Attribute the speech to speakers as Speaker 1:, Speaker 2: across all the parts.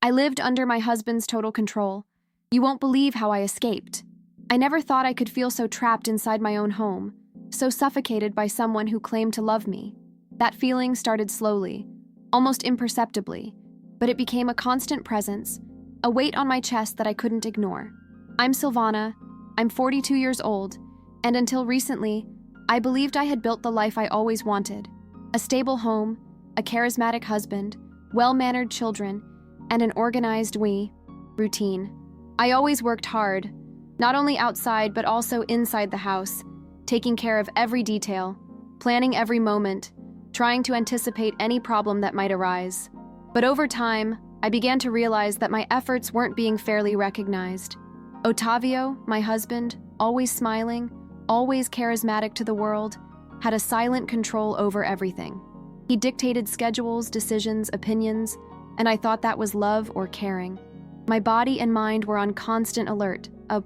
Speaker 1: I lived under my husband's total control. You won't believe how I escaped. I never thought I could feel so trapped inside my own home, so suffocated by someone who claimed to love me. That feeling started slowly, almost imperceptibly, but it became a constant presence, a weight on my chest that I couldn't ignore. I'm Silvana, I'm 42 years old, and until recently, I believed I had built the life I always wanted. A stable home, a charismatic husband, well-mannered children, and an organized routine. I always worked hard, not only outside but also inside the house, taking care of every detail, planning every moment, trying to anticipate any problem that might arise. But over time, I began to realize that my efforts weren't being fairly recognized. Ottavio, my husband, always smiling, always charismatic to the world, had a silent control over everything. He dictated schedules, decisions, opinions, and I thought that was love or caring. My body and mind were on constant alert, a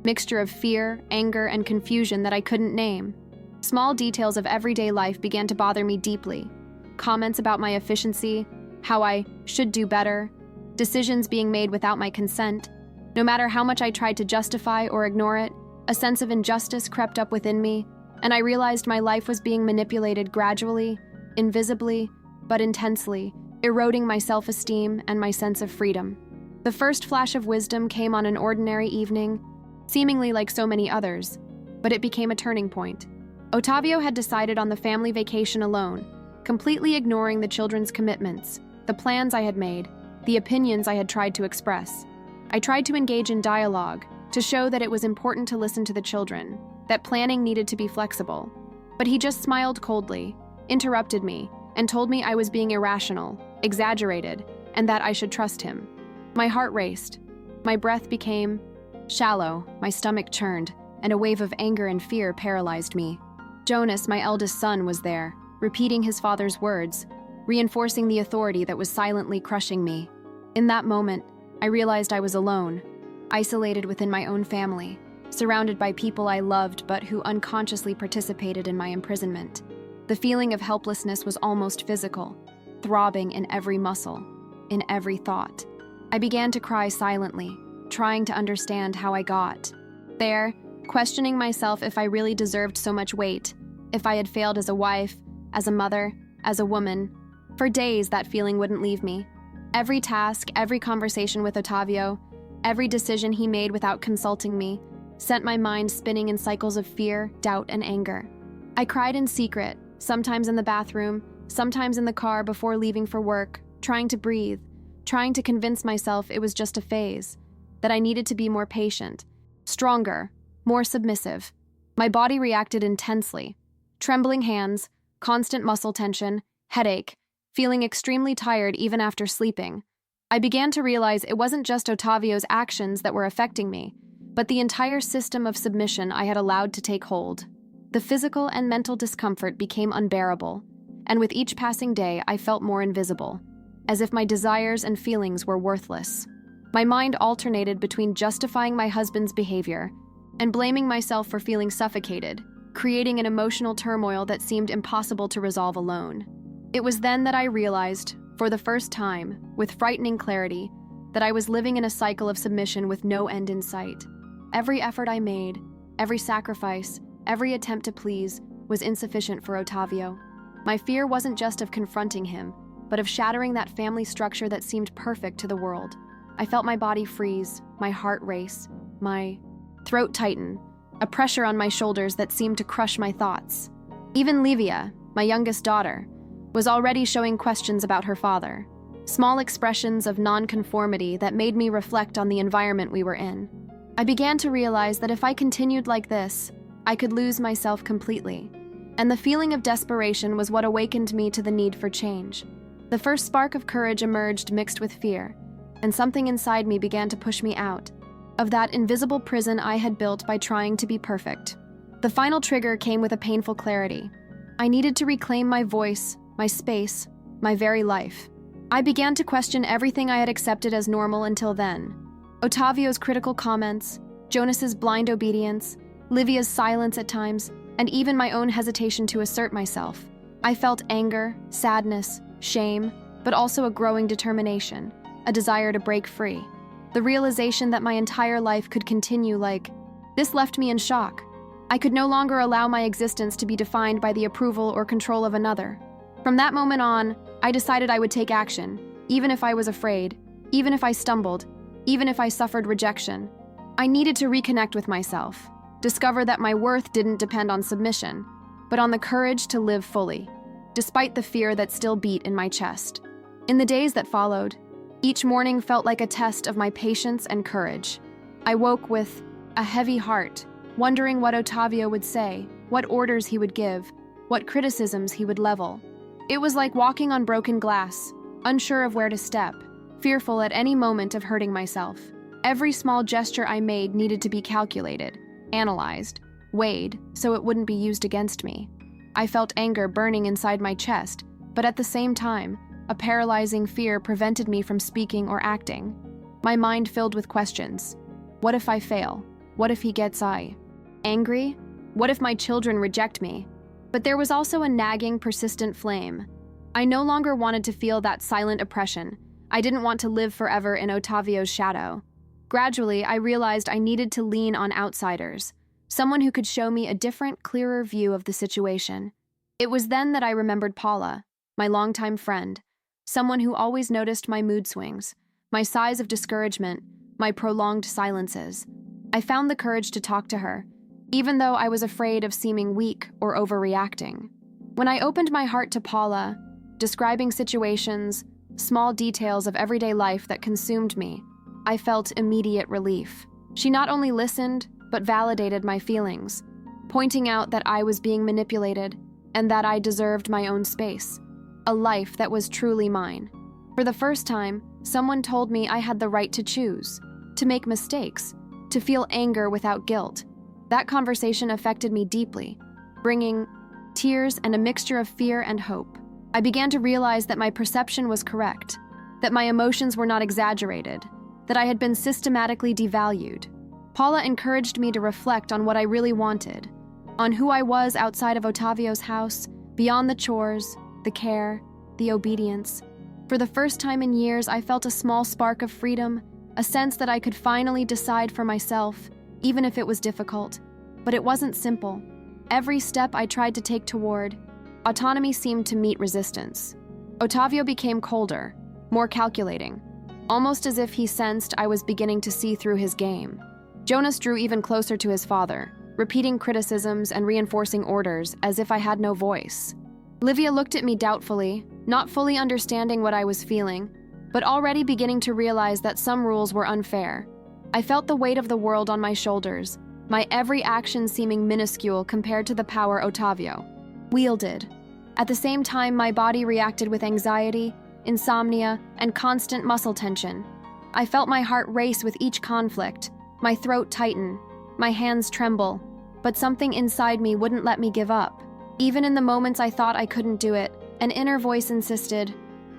Speaker 1: mixture of fear, anger, and confusion that I couldn't name. Small details of everyday life began to bother me deeply. Comments about my efficiency, how I should do better, decisions being made without my consent. No matter how much I tried to justify or ignore it, a sense of injustice crept up within me, and I realized my life was being manipulated gradually, invisibly, but intensely, eroding my self-esteem and my sense of freedom. The first flash of wisdom came on an ordinary evening, seemingly like so many others, but it became a turning point. Ottavio had decided on the family vacation alone, completely ignoring the children's commitments, the plans I had made, the opinions I had tried to express. I tried to engage in dialogue, to show that it was important to listen to the children, that planning needed to be flexible. But he just smiled coldly, interrupted me, and told me I was being irrational, exaggerated, and that I should trust him. My heart raced. My breath became shallow, my stomach churned, and a wave of anger and fear paralyzed me. Jonas, my eldest son, was there, repeating his father's words, reinforcing the authority that was silently crushing me. In that moment, I realized I was alone, isolated within my own family, surrounded by people I loved but who unconsciously participated in my imprisonment. The feeling of helplessness was almost physical, throbbing in every muscle, in every thought. I began to cry silently, trying to understand how I got there, questioning myself if I really deserved so much weight, if I had failed as a wife, as a mother, as a woman. For days, that feeling wouldn't leave me. Every task, every conversation with Ottavio, every decision he made without consulting me, sent my mind spinning in cycles of fear, doubt, and anger. I cried in secret, sometimes in the bathroom, sometimes in the car before leaving for work, trying to breathe, trying to convince myself it was just a phase, that I needed to be more patient, stronger, more submissive. My body reacted intensely. Trembling hands, constant muscle tension, headache, feeling extremely tired even after sleeping. I began to realize it wasn't just Ottavio's actions that were affecting me, but the entire system of submission I had allowed to take hold. The physical and mental discomfort became unbearable, and with each passing day I felt more invisible, as if my desires and feelings were worthless. My mind alternated between justifying my husband's behavior and blaming myself for feeling suffocated, creating an emotional turmoil that seemed impossible to resolve alone. It was then that I realized, for the first time, with frightening clarity, that I was living in a cycle of submission with no end in sight. Every effort I made, every sacrifice, every attempt to please, was insufficient for Ottavio. My fear wasn't just of confronting him, but of shattering that family structure that seemed perfect to the world. I felt my body freeze, my heart race, my throat tighten, a pressure on my shoulders that seemed to crush my thoughts. Even Livia, my youngest daughter, was already showing questions about her father, small expressions of nonconformity that made me reflect on the environment we were in. I began to realize that if I continued like this, I could lose myself completely, and the feeling of desperation was what awakened me to the need for change. The first spark of courage emerged mixed with fear, and something inside me began to push me out of that invisible prison I had built by trying to be perfect. The final trigger came with a painful clarity. I needed to reclaim my voice, my space, my very life. I began to question everything I had accepted as normal until then. Ottavio's critical comments, Jonas's blind obedience, Livia's silence at times, and even my own hesitation to assert myself. I felt anger, sadness, shame, but also a growing determination. a desire to break free. The realization that my entire life could continue like this left me in shock. I could no longer allow my existence to be defined by the approval or control of another. From that moment on, I decided I would take action, even if I was afraid, even if I stumbled, even if I suffered rejection. I needed to reconnect with myself, discover that my worth didn't depend on submission, but on the courage to live fully, despite the fear that still beat in my chest. In the days that followed, each morning felt like a test of my patience and courage. I woke with a heavy heart, wondering what Ottavio would say, what orders he would give, what criticisms he would level. It was like walking on broken glass, unsure of where to step, fearful at any moment of hurting myself. Every small gesture I made needed to be calculated, analyzed, weighed, so it wouldn't be used against me. I felt anger burning inside my chest, but at the same time, a paralyzing fear prevented me from speaking or acting. My mind filled with questions. What if I fail? What if he gets angry? What if my children reject me? But there was also a nagging, persistent flame. I no longer wanted to feel that silent oppression. I didn't want to live forever in Ottavio's shadow. Gradually, I realized I needed to lean on outsiders, someone who could show me a different, clearer view of the situation. It was then that I remembered Paula, my longtime friend, someone who always noticed my mood swings, my sighs of discouragement, my prolonged silences. I found the courage to talk to her, even though I was afraid of seeming weak or overreacting. When I opened my heart to Paula, describing situations, small details of everyday life that consumed me, I felt immediate relief. She not only listened, but validated my feelings, pointing out that I was being manipulated and that I deserved my own space, a life that was truly mine. For the first time, someone told me I had the right to choose, to make mistakes, to feel anger without guilt. That conversation affected me deeply, bringing tears and a mixture of fear and hope. I began to realize that my perception was correct, that my emotions were not exaggerated, that I had been systematically devalued. Paula encouraged me to reflect on what I really wanted, on who I was outside of Ottavio's house, beyond the chores, the care, the obedience. For the first time in years, I felt a small spark of freedom, a sense that I could finally decide for myself, even if it was difficult. But it wasn't simple. Every step I tried to take toward autonomy seemed to meet resistance. Ottavio became colder, more calculating, almost as if he sensed I was beginning to see through his game. Jonas drew even closer to his father, repeating criticisms and reinforcing orders as if I had no voice. Livia looked at me doubtfully, not fully understanding what I was feeling, but already beginning to realize that some rules were unfair. I felt the weight of the world on my shoulders, my every action seeming minuscule compared to the power Ottavio wielded. At the same time, my body reacted with anxiety, insomnia, and constant muscle tension. I felt my heart race with each conflict, my throat tighten, my hands tremble, but something inside me wouldn't let me give up. Even in the moments I thought I couldn't do it, an inner voice insisted,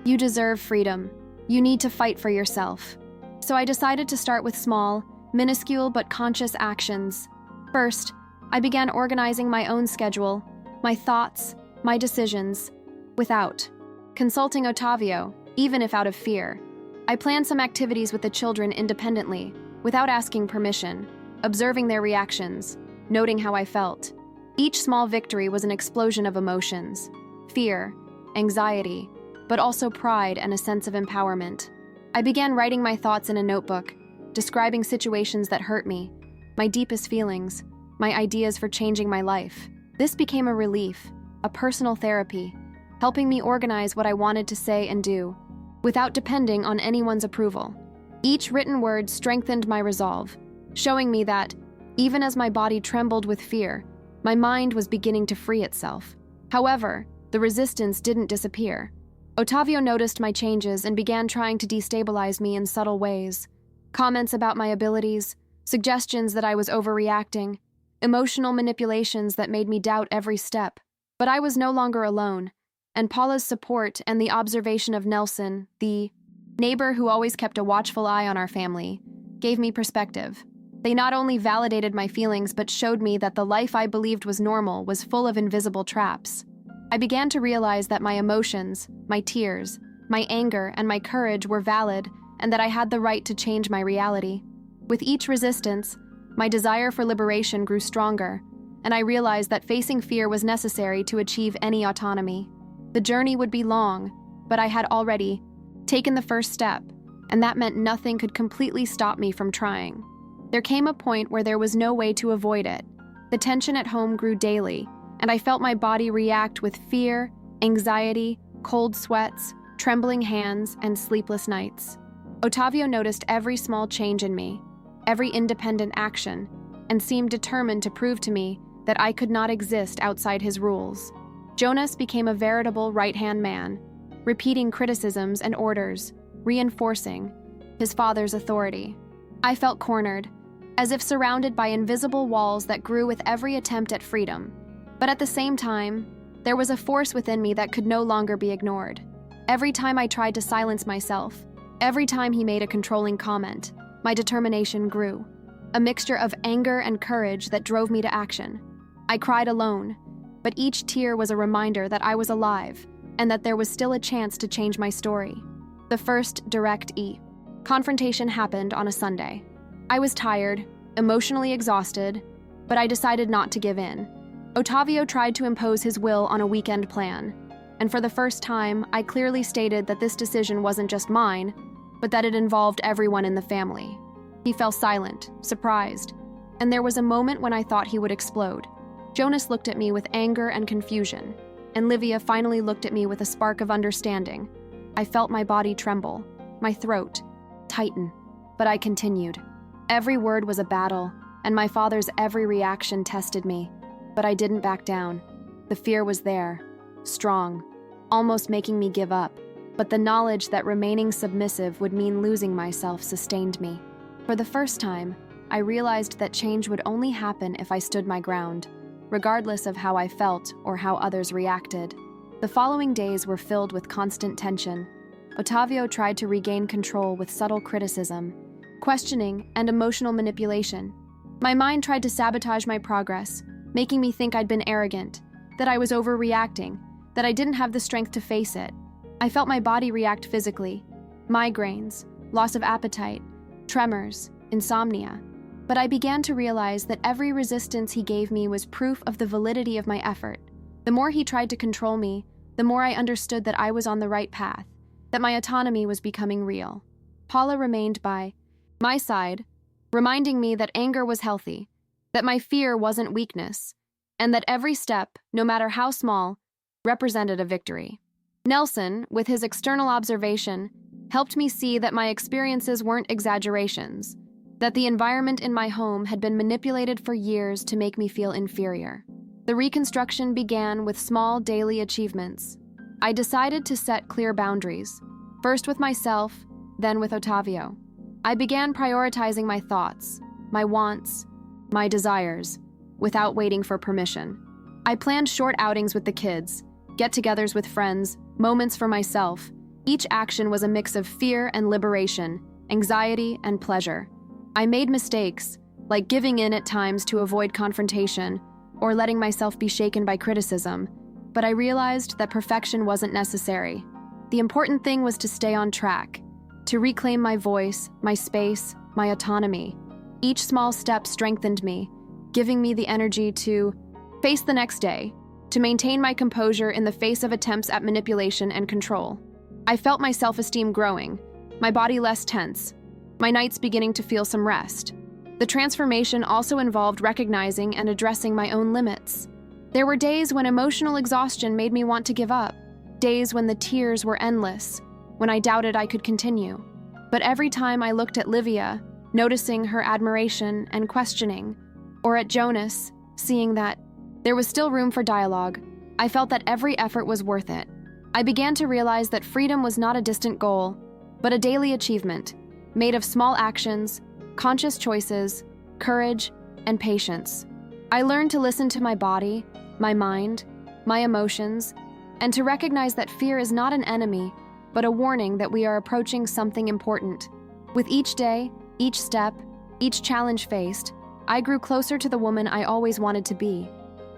Speaker 1: "You deserve freedom. You need to fight for yourself." So I decided to start with small, minuscule but conscious actions. First, I began organizing my own schedule, my thoughts, my decisions, without consulting Ottavio, even if out of fear. I planned some activities with the children independently, without asking permission, observing their reactions, noting how I felt. Each small victory was an explosion of emotions: fear, anxiety, but also pride and a sense of empowerment. I began writing my thoughts in a notebook, describing situations that hurt me, my deepest feelings, my ideas for changing my life. This became a relief, a personal therapy, helping me organize what I wanted to say and do, without depending on anyone's approval. Each written word strengthened my resolve, showing me that, even as my body trembled with fear, my mind was beginning to free itself. However, the resistance didn't disappear. Ottavio noticed my changes and began trying to destabilize me in subtle ways. Comments about my abilities, suggestions that I was overreacting, emotional manipulations that made me doubt every step. But I was no longer alone, and Paula's support and the observation of Nelson, the neighbor who always kept a watchful eye on our family, gave me perspective. They not only validated my feelings but showed me that the life I believed was normal was full of invisible traps. I began to realize that my emotions, my tears, my anger, and my courage were valid, and that I had the right to change my reality. With each resistance, my desire for liberation grew stronger, and I realized that facing fear was necessary to achieve any autonomy. The journey would be long, but I had already taken the first step, and that meant nothing could completely stop me from trying. There came a point where there was no way to avoid it. The tension at home grew daily, and I felt my body react with fear, anxiety, cold sweats, trembling hands, and sleepless nights. Ottavio noticed every small change in me, every independent action, and seemed determined to prove to me that I could not exist outside his rules. Jonas became a veritable right-hand man, repeating criticisms and orders, reinforcing his father's authority. I felt cornered, as if surrounded by invisible walls that grew with every attempt at freedom. But at the same time, there was a force within me that could no longer be ignored. Every time I tried to silence myself, every time he made a controlling comment, my determination grew, a mixture of anger and courage that drove me to action. I cried alone, but each tear was a reminder that I was alive and that there was still a chance to change my story. The first direct confrontation happened on a Sunday. I was tired, emotionally exhausted, but I decided not to give in. Ottavio tried to impose his will on a weekend plan, and for the first time, I clearly stated that this decision wasn't just mine, but that it involved everyone in the family. He fell silent, surprised, and there was a moment when I thought he would explode. Jonas looked at me with anger and confusion, and Livia finally looked at me with a spark of understanding. I felt my body tremble, my throat tighten, but I continued. Every word was a battle, and my father's every reaction tested me, but I didn't back down. The fear was there, strong, almost making me give up, but the knowledge that remaining submissive would mean losing myself sustained me. For the first time, I realized that change would only happen if I stood my ground, regardless of how I felt or how others reacted. The following days were filled with constant tension. Ottavio tried to regain control with subtle criticism, questioning, and emotional manipulation. My mind tried to sabotage my progress, making me think I'd been arrogant, that I was overreacting, that I didn't have the strength to face it. I felt my body react physically: migraines, loss of appetite, tremors, insomnia. But I began to realize that every resistance he gave me was proof of the validity of my effort. The more he tried to control me, the more I understood that I was on the right path, that my autonomy was becoming real. Paula remained by my side, reminding me that anger was healthy, that my fear wasn't weakness, and that every step, no matter how small, represented a victory. Nelson, with his external observation, helped me see that my experiences weren't exaggerations, that the environment in my home had been manipulated for years to make me feel inferior. The reconstruction began with small daily achievements. I decided to set clear boundaries, first with myself, then with Ottavio. I began prioritizing my thoughts, my wants, my desires, without waiting for permission. I planned short outings with the kids, get-togethers with friends, moments for myself. Each action was a mix of fear and liberation, anxiety and pleasure. I made mistakes, like giving in at times to avoid confrontation, or letting myself be shaken by criticism, but I realized that perfection wasn't necessary. The important thing was to stay on track, to reclaim my voice, my space, my autonomy. Each small step strengthened me, giving me the energy to face the next day, to maintain my composure in the face of attempts at manipulation and control. I felt my self-esteem growing, my body less tense, my nights beginning to feel some rest. The transformation also involved recognizing and addressing my own limits. There were days when emotional exhaustion made me want to give up, days when the tears were endless, when I doubted I could continue. But every time I looked at Livia, noticing her admiration and questioning, or at Jonas, seeing that there was still room for dialogue, I felt that every effort was worth it. I began to realize that freedom was not a distant goal, but a daily achievement, made of small actions, conscious choices, courage, and patience. I learned to listen to my body, my mind, my emotions, and to recognize that fear is not an enemy, but a warning that we are approaching something important. With each day, each step, each challenge faced, I grew closer to the woman I always wanted to be: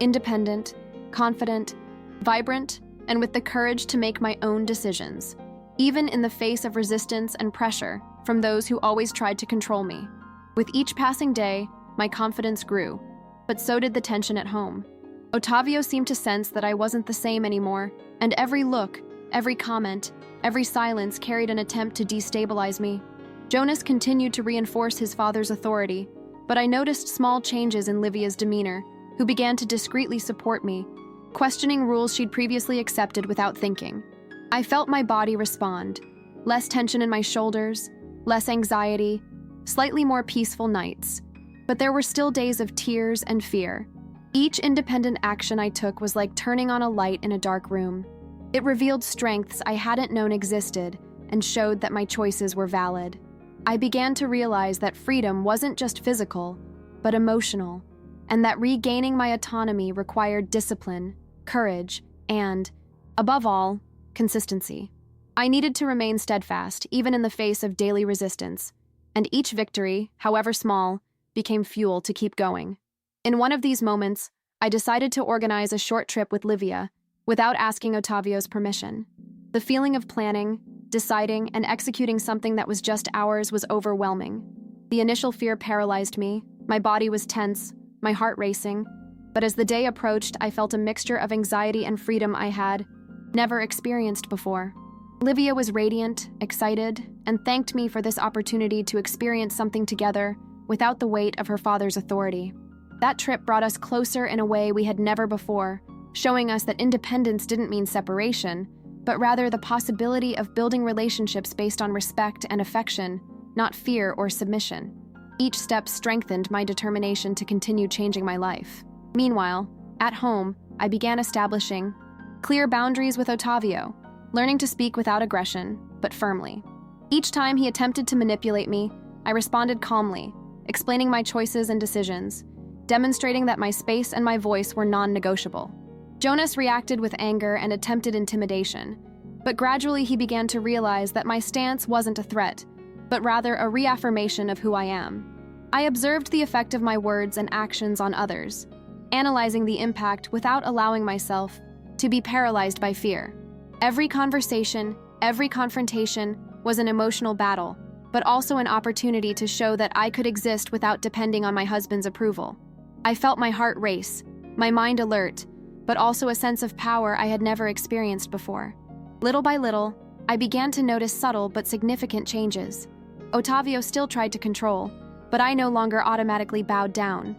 Speaker 1: independent, confident, vibrant, and with the courage to make my own decisions. Even in the face of resistance and pressure, from those who always tried to control me. With each passing day, my confidence grew, but so did the tension at home. Ottavio seemed to sense that I wasn't the same anymore, and every look, every comment, every silence carried an attempt to destabilize me. Jonas continued to reinforce his father's authority, but I noticed small changes in Livia's demeanor, who began to discreetly support me, questioning rules she'd previously accepted without thinking. I felt my body respond, less tension in my shoulders, less anxiety, slightly more peaceful nights. But there were still days of tears and fear. Each independent action I took was like turning on a light in a dark room. It revealed strengths I hadn't known existed and showed that my choices were valid. I began to realize that freedom wasn't just physical, but emotional, and that regaining my autonomy required discipline, courage, and, above all, consistency. I needed to remain steadfast, even in the face of daily resistance, and each victory, however small, became fuel to keep going. In one of these moments, I decided to organize a short trip with Livia, without asking Ottavio's permission. The feeling of planning, deciding, and executing something that was just ours was overwhelming. The initial fear paralyzed me, my body was tense, my heart racing, but as the day approached, I felt a mixture of anxiety and freedom I had never experienced before. Livia was radiant, excited, and thanked me for this opportunity to experience something together without the weight of her father's authority. That trip brought us closer in a way we had never before, showing us that independence didn't mean separation, but rather the possibility of building relationships based on respect and affection, not fear or submission. Each step strengthened my determination to continue changing my life. Meanwhile, at home, I began establishing clear boundaries with Ottavio, learning to speak without aggression, but firmly. Each time he attempted to manipulate me, I responded calmly, explaining my choices and decisions, demonstrating that my space and my voice were non-negotiable. Jonas reacted with anger and attempted intimidation, but gradually he began to realize that my stance wasn't a threat, but rather a reaffirmation of who I am. I observed the effect of my words and actions on others, analyzing the impact without allowing myself to be paralyzed by fear. Every conversation, every confrontation was an emotional battle, but also an opportunity to show that I could exist without depending on my husband's approval. I felt my heart race, my mind alert, but also a sense of power I had never experienced before. Little by little, I began to notice subtle but significant changes. Ottavio still tried to control, but I no longer automatically bowed down.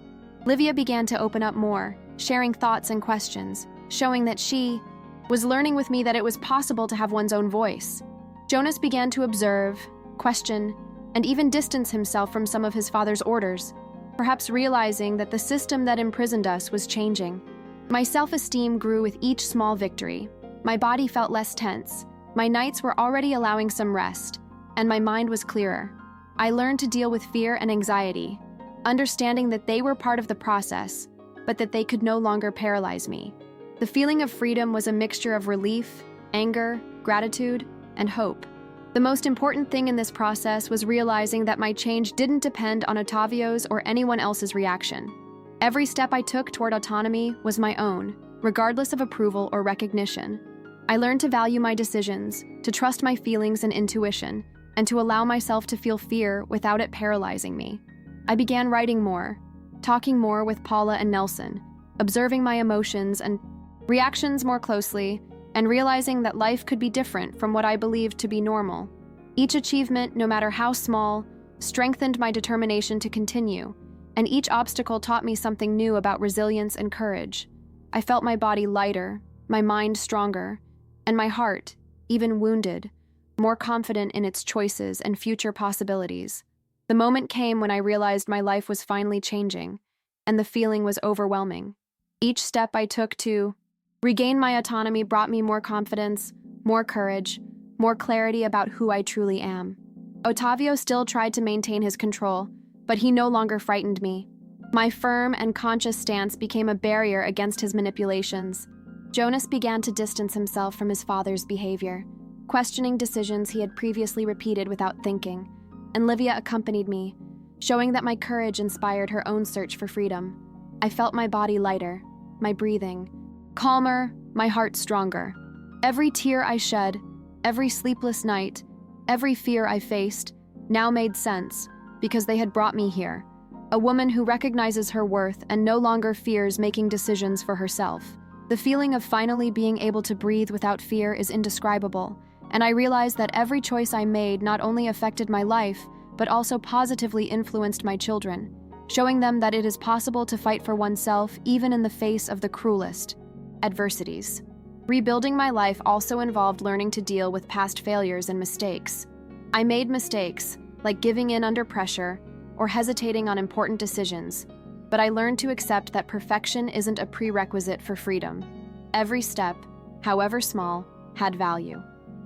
Speaker 1: Livia began to open up more, sharing thoughts and questions, showing that she was learning with me that it was possible to have one's own voice. Jonas began to observe, question, and even distance himself from some of his father's orders, perhaps realizing that the system that imprisoned us was changing. My self-esteem grew with each small victory. My body felt less tense. My nights were already allowing some rest, and my mind was clearer. I learned to deal with fear and anxiety, understanding that they were part of the process, but that they could no longer paralyze me. The feeling of freedom was a mixture of relief, anger, gratitude, and hope. The most important thing in this process was realizing that my change didn't depend on Ottavio's or anyone else's reaction. Every step I took toward autonomy was my own, regardless of approval or recognition. I learned to value my decisions, to trust my feelings and intuition, and to allow myself to feel fear without it paralyzing me. I began writing more, talking more with Paula and Nelson, observing my emotions and reactions more closely, and realizing that life could be different from what I believed to be normal. Each achievement, no matter how small, strengthened my determination to continue, and each obstacle taught me something new about resilience and courage. I felt my body lighter, my mind stronger, and my heart, even wounded, more confident in its choices and future possibilities. The moment came when I realized my life was finally changing, and the feeling was overwhelming. Each step I took to regain my autonomy brought me more confidence, more courage, more clarity about who I truly am. Ottavio still tried to maintain his control, but he no longer frightened me. My firm and conscious stance became a barrier against his manipulations. Jonas began to distance himself from his father's behavior, questioning decisions he had previously repeated without thinking, and Livia accompanied me, showing that my courage inspired her own search for freedom. I felt my body lighter, my breathing calmer, my heart stronger. Every tear I shed, every sleepless night, every fear I faced, now made sense because they had brought me here. A woman who recognizes her worth and no longer fears making decisions for herself. The feeling of finally being able to breathe without fear is indescribable, and I realized that every choice I made not only affected my life, but also positively influenced my children, showing them that it is possible to fight for oneself even in the face of the cruelest adversities. Rebuilding my life also involved learning to deal with past failures and mistakes. I made mistakes, like giving in under pressure or hesitating on important decisions, but I learned to accept that perfection isn't a prerequisite for freedom. Every step, however small, had value.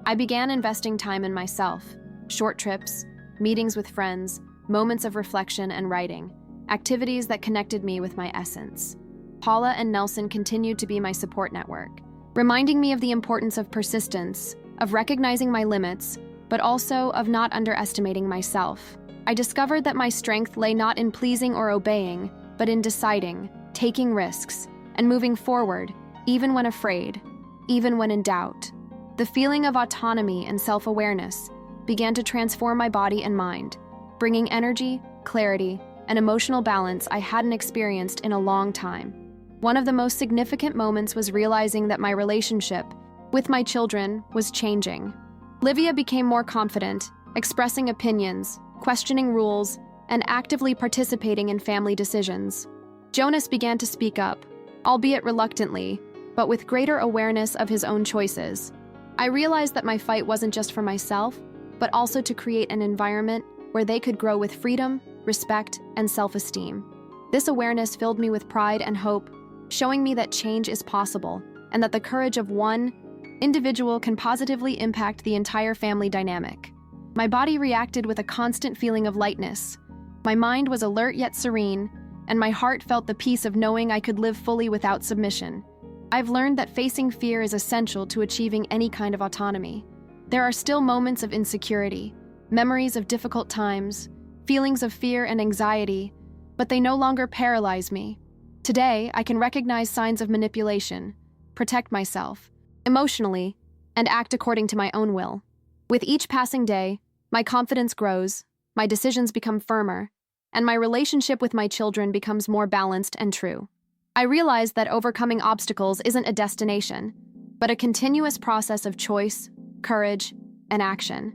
Speaker 1: I began investing time in myself, short trips, meetings with friends, moments of reflection and writing, activities that connected me with my essence. Paula and Nelson continued to be my support network, reminding me of the importance of persistence, of recognizing my limits, but also of not underestimating myself. I discovered that my strength lay not in pleasing or obeying, but in deciding, taking risks, and moving forward, even when afraid, even when in doubt. The feeling of autonomy and self-awareness began to transform my body and mind, bringing energy, clarity, and emotional balance I hadn't experienced in a long time. One of the most significant moments was realizing that my relationship with my children was changing. Livia became more confident, expressing opinions, questioning rules, and actively participating in family decisions. Jonas began to speak up, albeit reluctantly, but with greater awareness of his own choices. I realized that my fight wasn't just for myself, but also to create an environment where they could grow with freedom, respect, and self-esteem. This awareness filled me with pride and hope, showing me that change is possible and that the courage of one individual can positively impact the entire family dynamic. My body reacted with a constant feeling of lightness. My mind was alert yet serene, and my heart felt the peace of knowing I could live fully without submission. I've learned that facing fear is essential to achieving any kind of autonomy. There are still moments of insecurity, memories of difficult times, feelings of fear and anxiety, but they no longer paralyze me. Today, I can recognize signs of manipulation, protect myself emotionally, and act according to my own will. With each passing day, my confidence grows, my decisions become firmer, and my relationship with my children becomes more balanced and true. I realize that overcoming obstacles isn't a destination, but a continuous process of choice, courage, and action.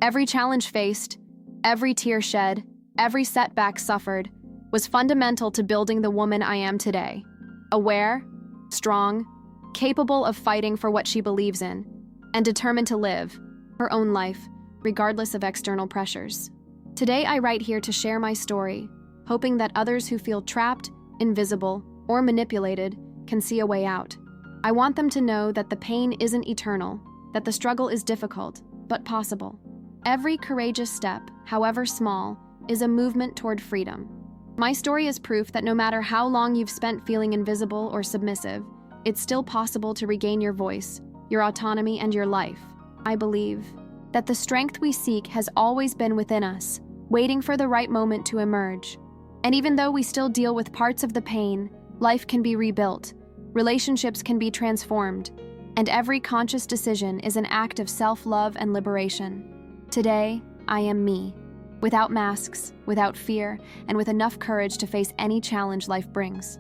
Speaker 1: Every challenge faced, every tear shed, every setback suffered was fundamental to building the woman I am today. Aware, strong, capable of fighting for what she believes in, and determined to live her own life, regardless of external pressures. Today, I write here to share my story, hoping that others who feel trapped, invisible, or manipulated can see a way out. I want them to know that the pain isn't eternal, that the struggle is difficult, but possible. Every courageous step, however small, is a movement toward freedom. My story is proof that no matter how long you've spent feeling invisible or submissive, it's still possible to regain your voice, your autonomy, and your life. I believe that the strength we seek has always been within us, waiting for the right moment to emerge. And even though we still deal with parts of the pain, life can be rebuilt, relationships can be transformed, and every conscious decision is an act of self-love and liberation. Today, I am me, without masks, without fear, and with enough courage to face any challenge life brings.